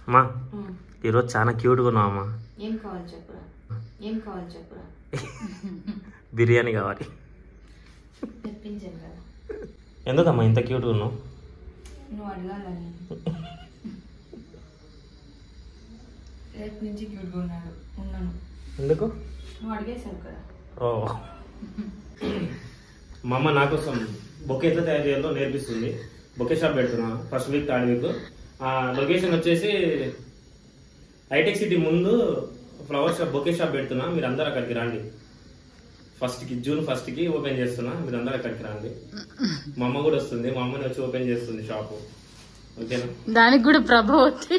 అమ్మా ఈరోజు చాలా క్యూట్గా ఉన్నావు అమ్మా. ఏం కావాలి చెప్పురా, ఏం కావాలి చెప్పురా. బిర్యానీ కావాలి. తెప్పించాను కదా. ఎందుకమ్మా ఇంత క్యూట్గా ఉన్నావు? నువ్వు అడగాలని. రేపు నుంచి క్యూట్గా ఉన్నాను. ఎందుకు? నువ్వు అడిగేసావు కదా. ఓ మా అమ్మ నా కోసం బొకే ఎట్లా తయారు చేయాలో నేర్పిస్తుంది. బొకే షాప్ పెడుతున్నా first week third week. Location వచ్చేసి హైటెక్ సిటీ ముందు ఫ్లవర్ షాప్ బొకే షాప్ పెడుతున్నా. మీరు అందరూ అక్కడికి రండి. జూన్ 1కి ఓపెన్ చేస్తున్నా. మీరు అందరూ అక్కడికి రండి. మా అమ్మ కూడా వస్తుంది. మా అమ్మని వచ్చి ఓపెన్ చేస్తుంది షాపు. ఓకేనా? దానికి కూడా ప్రభావతి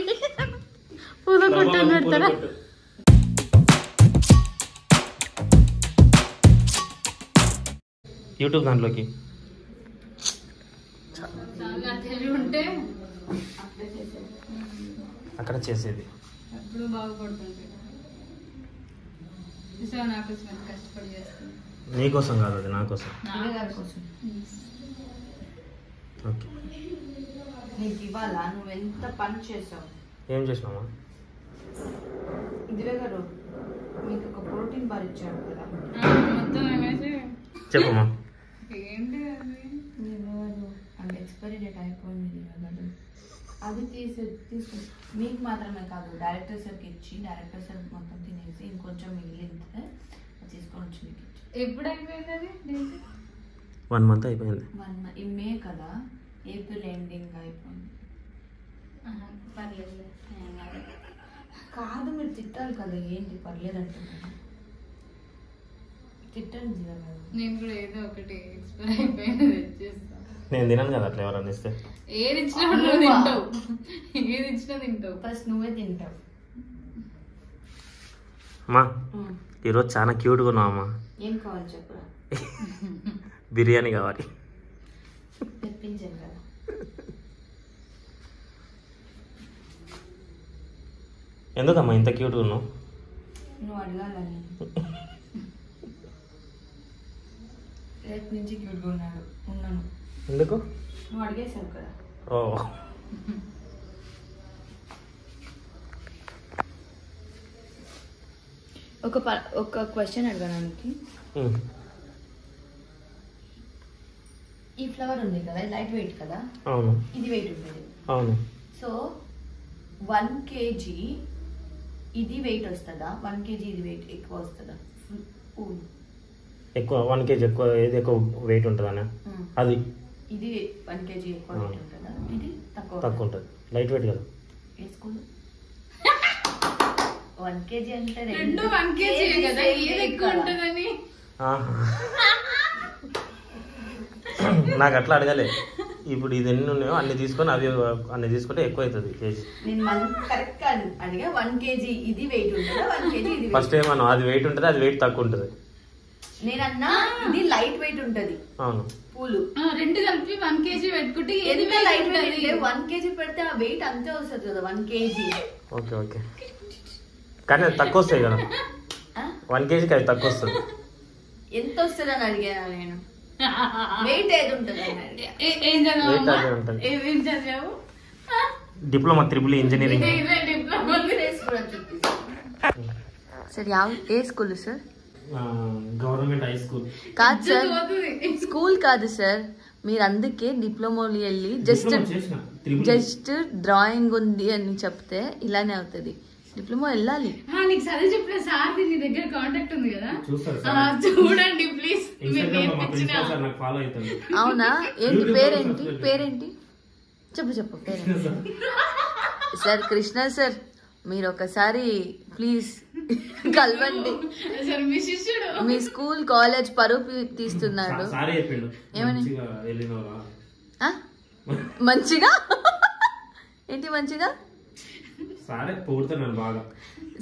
పూల కొట్టు పెడతారా? యూట్యూబ్ దాంట్లోకి ఉంటే అక్కడ చేసేది ఎప్పుడు బాగుపడుతుంది. కష్టపడి చేస్తుంది. నీకోసం కాదు, అది నా కోసం. ఓకే, నీకు ఇవ్వాలా? నువ్వు ఎంత పని చేసావు. ఏం చేసినామా? ఇదివే గారు మీకు ఒక ప్రోటీన్ బార్ ఇచ్చాడు కదా. మొత్తం చెప్పమ్మా. ఏంటి అది? అంటే ఎక్స్పైరీ డేట్ అయిపోయింది కదా. అది తీసుకు మీకు మాత్రమే కాదు, డైరెక్టర్ సార్కి ఇచ్చి డైరెక్టర్ సార్ మొత్తం తినేసి ఇంకొంచెం మిగిలితే తీసుకొని వచ్చి మీకు ఇచ్చి. ఎప్పుడు అయిపోయింది అది? 1 month అయిపోయింది. ఈ మే కదా, ఏప్రిల్ ఎండింగ్ అయిపోయింది. పర్లేదు కాదు, మీరు తిట్టాలి కదా. ఏంటి పర్లేదు అంటున్నాను. తిట్టండి జీవన. నేను కూడా ఏదో ఒకటి ఎక్స్పైర్ అయిపోయింది తెచ్చేస్తాను. నేను తినను కదా అట్లా ఎవరన్నా ఇస్తే. ఏది ఇచ్చినా నువ్వు తింటావు. ఏది ఇచ్చినా తింటావు. ఫస్ట్ నువ్వే తింటావు. అమ్మా ఈరోజు చాలా క్యూట్గా ఉన్నావు అమ్మా. ఏం కావాలి చెప్పురా. బిర్యానీ కావాలి. తెప్పించాను కదా. ఎందుకమ్మా ఇంత క్యూట్గా ఉన్నావు? నువ్వు అడగాలని. రేపు నుంచి క్యూట్గా ఉన్నాను. ఎందుకు? నువ్వు అడిగేసావు కదా. ఓ ఒక క్వశ్చన్ అడగడానికి. ఈ ఫ్లవర్ ఉంది కదా, లైట్ వెయిట్ కదా. అవును. ఇది వెయిట్ ఉంటుంది. అవును. సో 1 kg ఇది వెయిట్ వస్తుందా? 1 kg ఇది వెయిట్ ఎక్కువ వస్తుందా? ఎక్కువ 1 kg ఎక్కువ. ఏది ఎక్కువ వెయిట్ ఉంటుందనే అది. ఇది 1 kg ఎక్కువ వెయిట్ ఉంటుందా? ఇది తక్కువ ఉంటుంది. లైట్ వెయిట్ కదా. వేసుకోండి. 1 kg అంటే 1 kg కదా, ఏది ఎక్కువ ఉంటుందని. నాకు అట్లా అడగలే. ఇప్పుడు ఇది ఎన్ని ఉన్నాయో అన్ని తీసుకొని అవి అన్ని తీసుకుంటే ఎక్కువ అవుతుంది కేజీ. నేను కరెక్ట్ అడిగా. 1 kg ఇది వెయిట్ ఉంటుందా? 1 kg ఇది ఫస్ట్ ఏమన్నా అది వెయిట్ ఉంటుంది, అది వెయిట్ తక్కువ ఉంటుంది. నేనన్నా ఇది లైట్ వెయిట్ ఉంటది. అవును. పూలు 2 కలిపి 1 kg పెట్టుకుంటే ఏది లైట్ వెయిట్. 1 kg పెడితే ఆ వెయిట్ అంతే వస్తుంది కదా. 1 kg. ఓకే ఓకే, కానీ అది తక్కువ వస్తాయి కదా. 1 kgకి అది తక్కువ వస్తుంది. ఎంత వస్తుంది అని అడిగాను నేను. వెయిట్ ఏది ఉంటుంది అని అడిగా. ఏం చదివావు? Diploma triple engineering. సార్ ఏ school sir? Government high school కాదు సార్, స్కూల్ కాదు సార్. మీరు అందుకే డిప్లొమాలు వెళ్ళి జస్ట్ డ్రాయింగ్ ఉంది అని చెప్తే ఇలానే అవుతుంది. డిప్లొమా వెళ్ళాలి. నీకు చదివి చెప్పిన సార్ నీ దగ్గర కాంటాక్ట్ ఉంది కదా, చూడండి ప్లీజ్. అవునా? ఏంటి పేరేంటి చెప్పు పేరేంటి? సార్ కృష్ణ సార్, మీరు ఒకసారి ప్లీజ్ కలవండి. మీ స్కూల్ కాలేజ్ పరువు తీస్తున్నాడు. ఏమని? మంచిగా ఏంటి మంచిగా?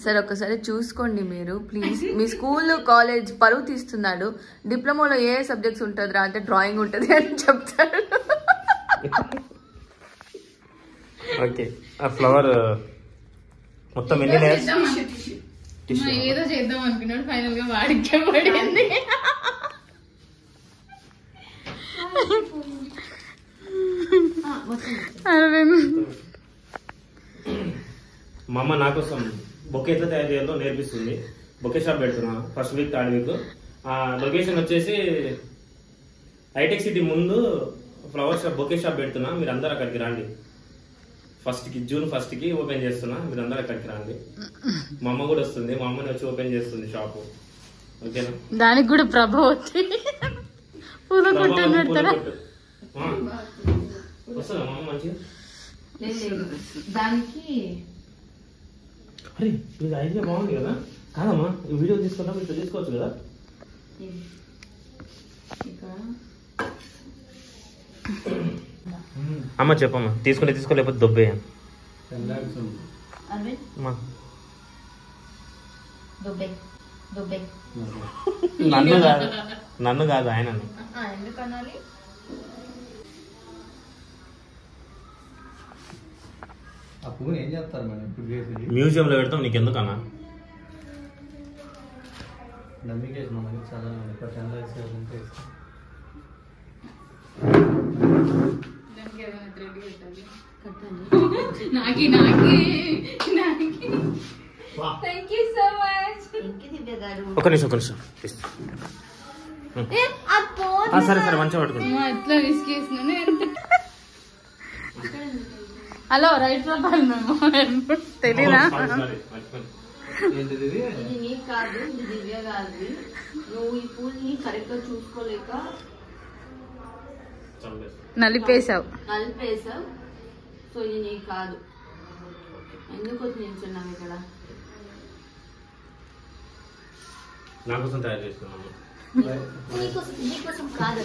సార్ ఒకసారి చూసుకోండి మీరు ప్లీజ్. మీ స్కూల్ కాలేజ్ పరువు తీస్తున్నాడు. డిప్లొమాలో ఏ సబ్జెక్ట్స్ ఉంటుందిరా అంటే డ్రాయింగ్ ఉంటుంది అని చెప్తాడు. ఓకే, ఆ ఫ్లవర్ మొత్తం ఎన్ని లేయర్స్? ఏదో చేద్దాం అనుకున్నాడు, ఫైనల్ గా వాడికే పడింది. మా అమ్మ నా కోసం బొకే ఎట్లా తయారు చేయాలో నేర్పిస్తుంది. బొకే షాప్ పెడుతున్నా first week third week. Location వచ్చేసి హైటెక్ సిటీ ముందు ఫ్లవర్ షాప్ బొకే షాప్ పెడుతున్నా, మీరు అందరు అక్కడికి రండి. జూన్ 1 కి ఓపెన్ చేస్తున్నా, మీరు అందరు అక్కడికి రండి. మా అమ్మ కూడా వస్తుంది, మా అమ్మని వచ్చి ఓపెన్ చేస్తుంది షాపు. ఓకేనా? దానికి కూడా ప్రభావతి పూల కొట్టు పెడతారా? వస్తుందా మా అమ్మ మంచిగా? దానికి అరే ఇది ఐడియా బాగుంది కదా. కాదమ్మా ఈ వీడియో తీసుకున్నా మీరు తీసుకోవచ్చు కదా. అమ్మ చెప్పమ్మా, తీసుకుంటే తీసుకోలేకపోతే దొబ్బేయ. నన్ను కాదు ఆయన. ఎందుకనాలి? ఏం చేస్తారు మేడం ఇప్పుడు? మ్యూజియంలో పెడతాం, నీకు ఎందుకన్నా? నమ్మికేసి మనకి చాలా 10 lakhs ఉంటే థ్యాంక్ యూ సో మచ్. దివ్య గారు ఒక నిమిషం సరే మంచిగా పట్టుకుంటా. ఎట్లా విసికేసిన హలో రైట్ ప్రొఫైల్ మేము తెలీదా? ఇది నీకు కాదు, ఇది దివ్య గారిది. నువ్వు ఈ పూల్ని కరెక్ట్ గా చూసుకోలేక నలిపేశావు. సో ఇది నీకు కాదు. ఎందుకు వచ్చి నిల్చున్నావు ఇక్కడ? నా కోసం తయారు చేసుకున్నాను. నీకోసం కాదు.